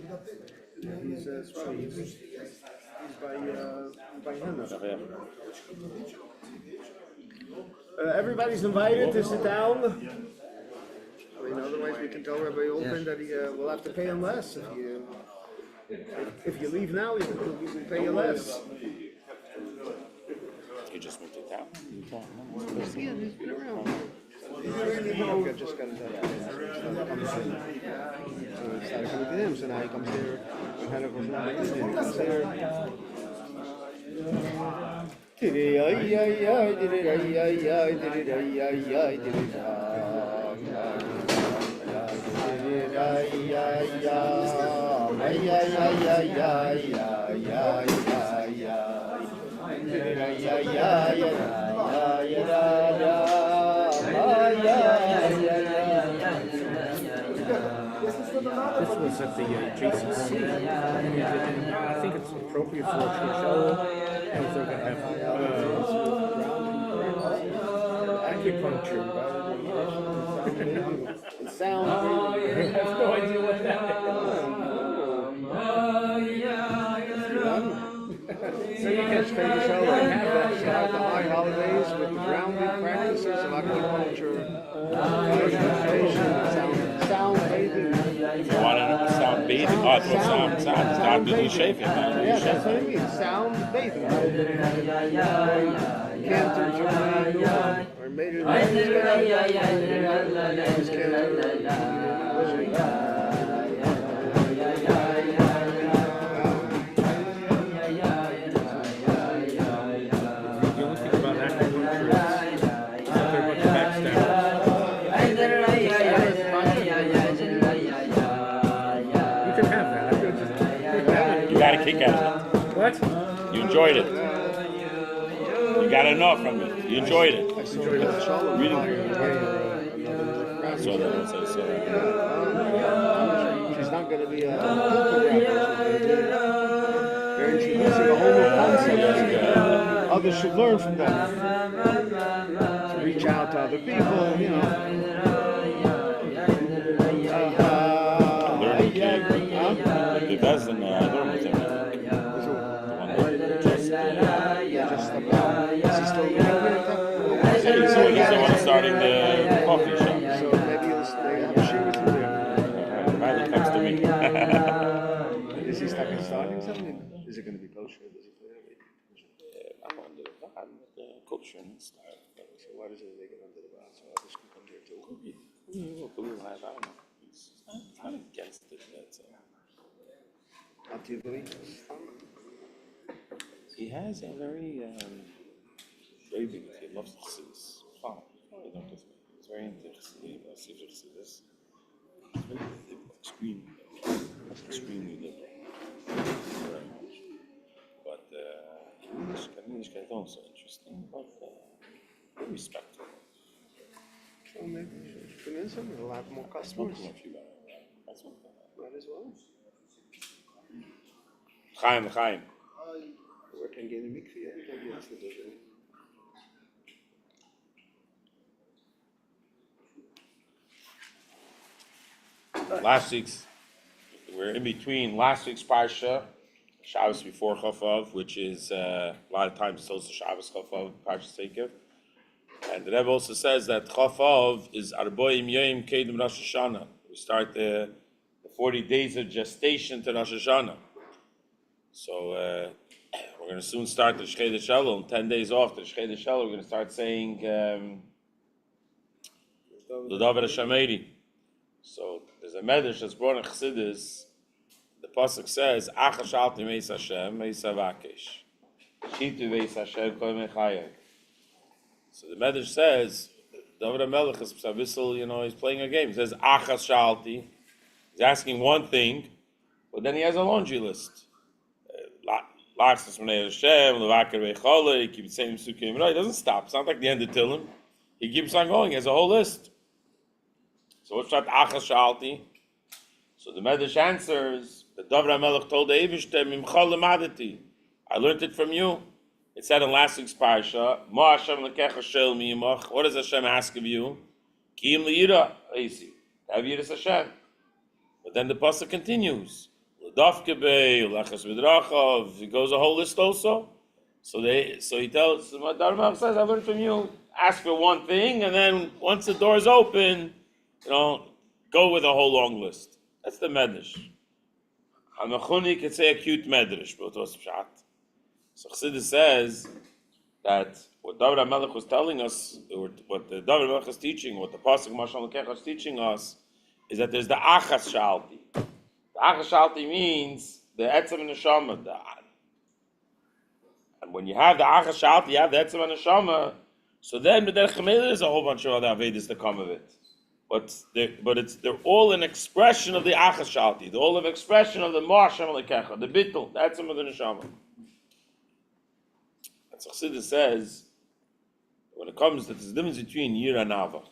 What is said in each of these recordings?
He's by Hannah. Everybody's invited to sit down. I mean, otherwise we can tell Rabbi Altein that he will have to pay him less. If you leave now, he will pay you less. You just moved to town. Yeah, he's been around. I just got started coming to him, so now he comes here. When Hannah goes now, he comes here. This was at the JCC. I think it's appropriate for Hershel. If they're going to have acupuncture. It sounds. I have no idea what that is. So you can stay the show and have the high holidays with the grounding practices of acupuncture, sound bathing. You want to sound bathing? Oh, it's sound bathing. Shaving. Yeah, that's what I mean. Sound bathing. Cantors or made it. Kick out of it. What? You enjoyed it. You got enough from it. You enjoyed it. I enjoyed it. Reading. So she's not going to be a they're introducing a whole new concept. Others should learn from them. To reach out to other people, you know. He doesn't learn with him. He's the one starting the coffee shop. So maybe they have a share with you there. Riley comes to me. Is he starting something? Is it going to be kosher? I'm under the van with the kosher and stuff. So why does it make it under the van? So others can come here too. I don't know. He's not against it. He has a very big. He loves to see this. He's very into this. He loves to see this. He's very extremely liberal. Very much. But English guys don't so interesting, but very respectful. So maybe we should convince him. We'll have more customers. Might as well. Chaim. Working in the mikveh every day has to do it. Last week's, we're in between last week's Parsha, Shabbos before Chov, which is a lot of times it's also Shabbos Chov, Parsha Sekev. And the Rebbe also says that Chov is Arboim Yom Kedem Rosh Hashanah. We start the 40 days of gestation to Rosh Hashanah. So we're going to soon start the Shchei Shalom. 10 days after the Shchei Shalom, we're going to start saying the Davar HaShameri. So there's a medrash that's brought in Chassidus. The pasuk says, "Achash alti meis Hashem meis avakesh, shitu meis Hashem kol mechayek." So the medrash says, David HaMelech is he's playing a game. He says, "Achash alti." He's asking one thing, but then he has a laundry list. He keeps saying he doesn't stop. It's not like the end of Tillim. He keeps on going. He has a whole list. So what's that Achas Shalti? So the Medrash answers, the David HaMelech told the Eivishter, Mimcha lemadati. I learned it from you. It said in last week's parsha, Ma Hashem lekecha shel miyimach. What does Hashem ask of you? Ki im liyira, eisi. Have yiras Hashem. But then the pasuk continues. Dafkebe, Lechas Midrachav. He goes a whole list also. So he tells, my Dharma says, I learned from you, ask for one thing, and then once the door's open, go with a whole long list. That's the medrash. Hamachuni could say a cute medrash, but what's pshat? So Chassidus says that what David HaMelech was telling us, or what the David HaMelech is teaching, what the Pasuk Mashal Lekech is teaching us, is that there's the Achas Shalti. The Achas Shalti means the Etzem and Neshama. And when you have the Achas Shalti, you have the Etzem and Neshama, so then there's a whole bunch of other Avedis that come of it. But they're all an expression of the Achas Shalti. They're all an expression of the Ma'ashem Lekecha, the Bittul, the Etzem of the Neshama. And so Chassidus says, when it comes to the difference between Yira and Ava.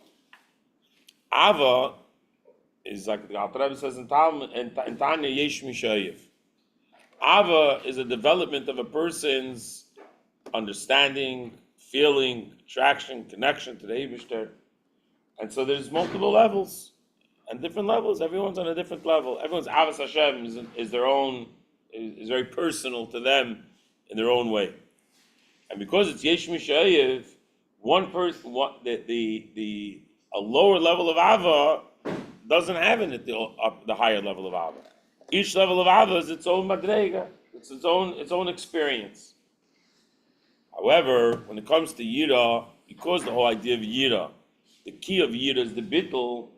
Ava is like the Altein says in Tanya Yesh Mishayev. Ava is a development of a person's understanding, feeling, attraction, connection to the Eibishter. And so there's multiple levels and different levels. Everyone's on a different level. Everyone's Avas Hashem is their own, is very personal to them in their own way. And because it's Yesh Mishayev, one person, a lower level of Ava doesn't have in it the higher level of Ava. Each level of Ava is its own madrega, it's its own experience. However, when it comes to Yira, because the whole idea of Yira, the key of Yira is the bittul,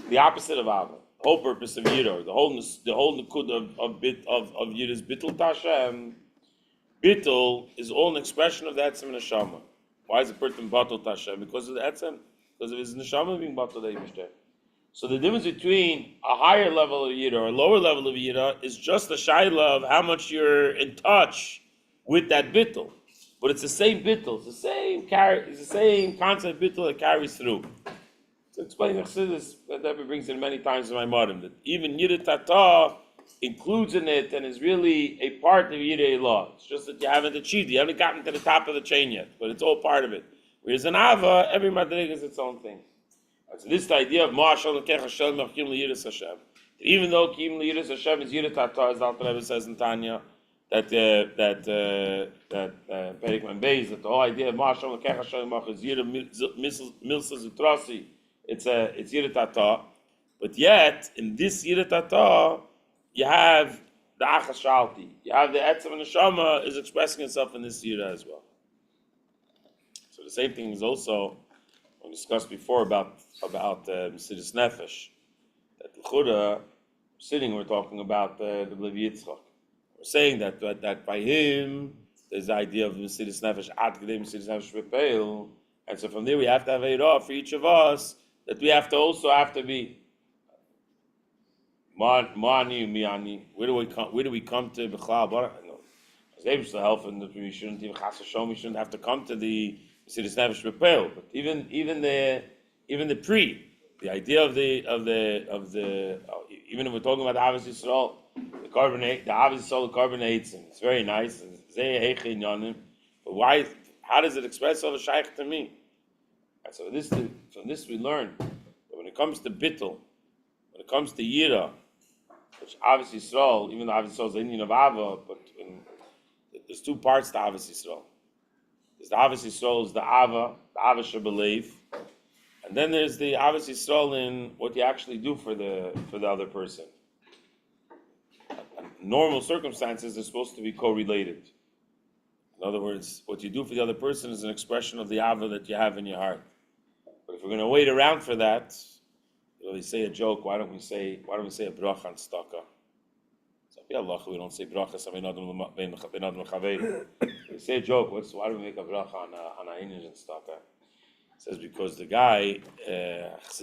the opposite of Ava. The whole purpose of Yira, the whole nikud of Yira is bittul tashem. Bittul is all an expression of the etzem and neshama. Why is the person batul tashem? Because of the etzem, because of his neshama being batul eibishter. So the difference between a higher level of Yira or a lower level of Yira is just the shaila of how much you're in touch with that bittul. But it's the same bittul, it's the same concept bittul that carries through. So explain the Chassidus, that Rebbe brings it many times in my modern, that even Yira Tata includes in it and is really a part of Yira Elah. It's just that you haven't achieved it, you haven't gotten to the top of the chain yet, but it's all part of it. Whereas in Ava, every madrig is its own thing. So this is the idea of Ma'ashal Lekech Hashem Machkim L'Yiras Hashem. Even though Kim L'Yiras Hashem is Yira Tata, as the Rebbe says in Tanya, that Perikman Beis, that the whole idea of Ma'ashal Lekech Hashem Mach is Yira Milsa Zutrasi, it's Yira Tata, but yet in this Yira Tata you have the Achas Shalti, you have the Etzem and Neshama is expressing itself in this Yira as well. So the same thing is also we discussed before about Mesiras Nefesh. That l'chura sitting, we're talking about the Rebbe Yitzchak. We're saying that by him there's the idea of Mesiras Nefesh ad gedei Mesiras Nefesh bepeil, and so from there we have to have it for each of us that we have to be ma'ani mi'ani. Where do we come to b'chlal? As Rebbe to help, and that we shouldn't even chas v'shom, we shouldn't have to come to the Mesiras Nefesh bepeil, but even the pre, the idea of the even if we're talking about the Avos Yisroel, the Avos Yisroel, the carbonates, and it's very nice. But why? How does it express all the shliach to me? And so from this we learn that when it comes to bittul, when it comes to yira, which Avos Yisroel, even though Avos Yisroel is the Indian of Ava, but there's two parts to Avos Yisroel. There's the Avos Yisroel is the Ava Shebelev, and then there's the Avos Yisroel in what you actually do for the other person. In normal circumstances, they're supposed to be correlated. In other words, what you do for the other person is an expression of the Ava that you have in your heart. But if we're going to wait around for that, they say a joke. Why don't we say a bracha on staka? We don't say bracha. We say a joke. Why do we make a bracha on a Indian and staka? It says because the guy, is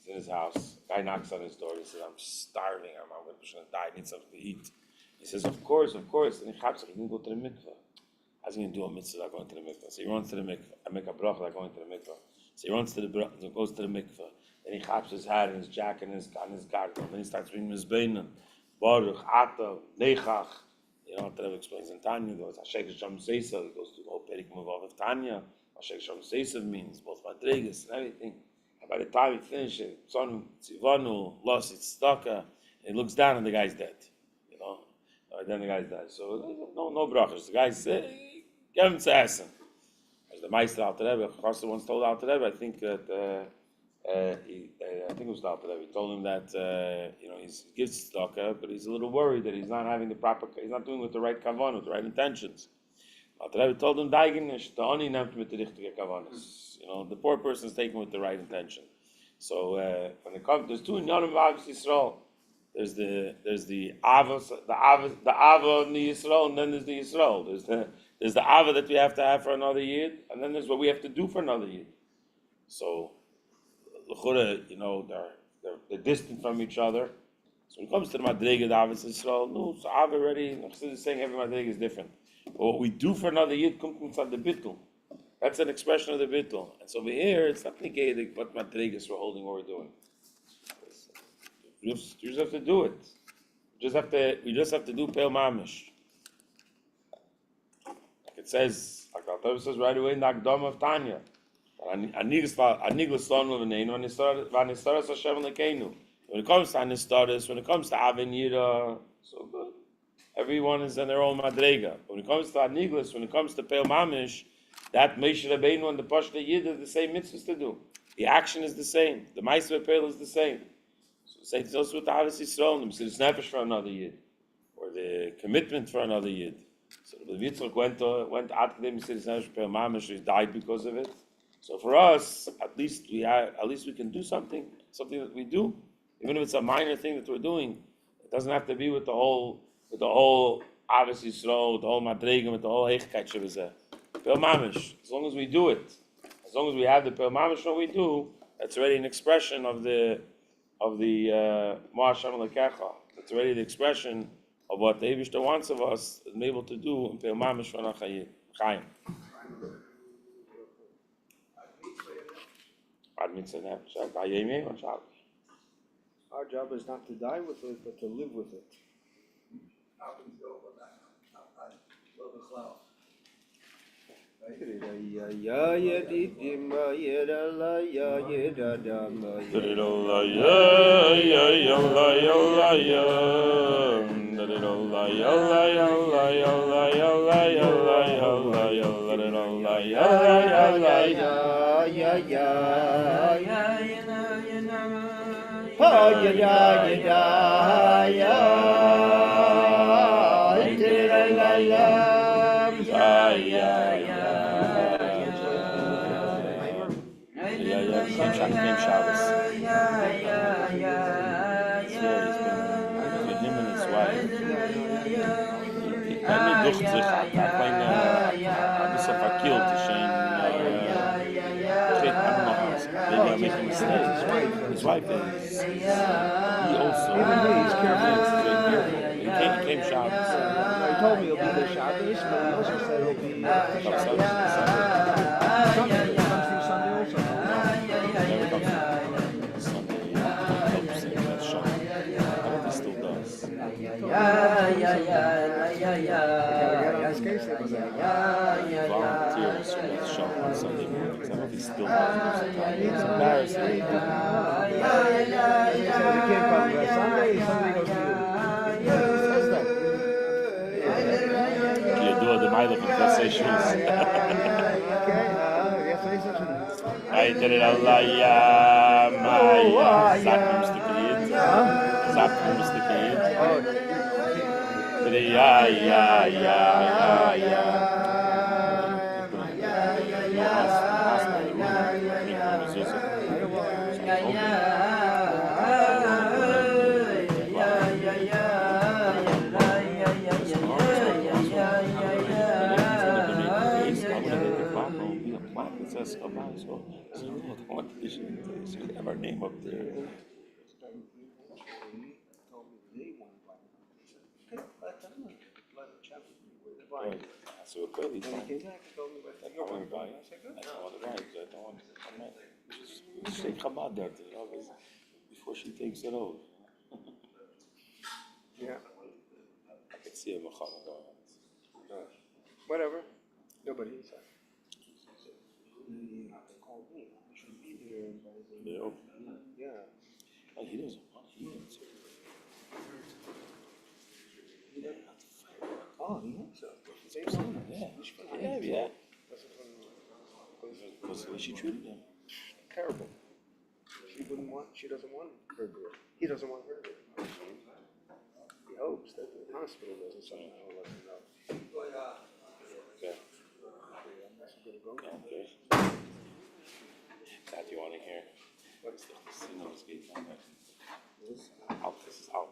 in his house. The guy knocks on his door. He says, "I'm starving. I'm going to die. I need something to eat." He says, "Of course." And he didn't go to the mikveh. How's he going to do a mitzvah going to the mikveh? So he runs to the mikveh. I make a bracha like going to the mikveh. So he runs to goes to the mikveh. Then he chaps his hat and his jacket and his garden. Then he starts reading his bein. Baruch, Ata, Nechach. The Rebbe explains in Tanya, goes Hashek Shem Seisa. He goes to the whole Perikum of Tanya. Hashek Shem Seisa means both Madrigas and everything. And by the time he finishes, Tzonu, Tzivanu, Losi, Tzedaka, He looks down and the guy's dead. Then the guy's dead. So no brachas. The guy's give him to Essen. As the Meister Alter Rebbe, Chassid once told Alter Rebbe, I think that I think it was the Alter Rebbe. He told him that he gives tzedakah, but he's a little worried that he's not having he's not doing it with the right kavanah, with the right intentions. Alter Rebbe told him, "Daigen the oni nemt mit the richtige kavanas." The poor person is taken with the right intention. So when it comes, there's two inyanim of Yisroel. There's the ava in the Yisroel, and then there's the Yisroel. There's the ava that we have to have for another yid, and then there's what we have to do for another yid. So, they're distant from each other. So when it comes to the madrega, the ava Yisroel, no, so ava already. Chassid is saying every madrega is different. But what we do for another yid comes from the bittul. That's an expression of the bittul. And so over here, it's not negating what madregas we're holding or we're doing. You just have to do it. We just have to do Peil Mamish. Like it says, like Alter says right away in the Akdam of Tanya. When it comes to Anistaris, when it comes to Avin Yira, so good. Everyone is in their own madrega. When it comes to Aniglas, when it comes to Peil Mamish, that Moshe Rabbeinu and the Pashta Yid are the same mitzvahs to do. The action is the same. The Ma'aseh Peil is the same. So same thing also with the Ahavas Yisrael, the Mesiras Nefesh for another Yid, or the commitment for another Yid. So the Yitzchak went out to the Mesiras Nefesh Peil Mamish. He died because of it. So for us, at least we can do something that we do, even if it's a minor thing that we're doing. It doesn't have to be with the whole Ahavas Yisrael, with the whole Madrega, with the whole Heichkeit Shebezeh. Peil Mamish, as long as we do it, as long as we have the Peil Mamish, what we do, that's already an expression of the Mo'ashem Lekecha. That's already the expression of what the Eibishter wants of us to be able to do in Peil Mamish for Chaim. Our job is not to die with it, but to live with it. His wife is. He also. Even he's careful. He came Shabbos. He told me he'll be there Shabbos, but he also said he'll be Sunday. Comes through Sunday also. Never comes Sunday. He helps in that shop. I hope he still does. Volunteers for that shop on Sunday mornings. I hope he still does. It's embarrassing. He can't come Sunday goes to you. He says that. You do the mile of the shoes. I did it Allah, yeah, Maya. Sagt the kid. So we have our name up there. So we're clearly fine. I don't want to buy it. I don't want to buy it. I'm not. Just say Chabad there before she takes it over. Yeah. I can see a Mechama going on. Whatever. Nobody inside. Called me. I should be there by the. Yeah. Yeah. Oh, he doesn't want. He doesn't. Yeah. This is when- Because the way she treated him. Terrible. She doesn't want her to do it. He doesn't want her to do it. He hopes that the hospital doesn't somehow let him know. Okay. That's a good go. Okay. That you want to hear? What's the signal is getting on that? Out, this is out.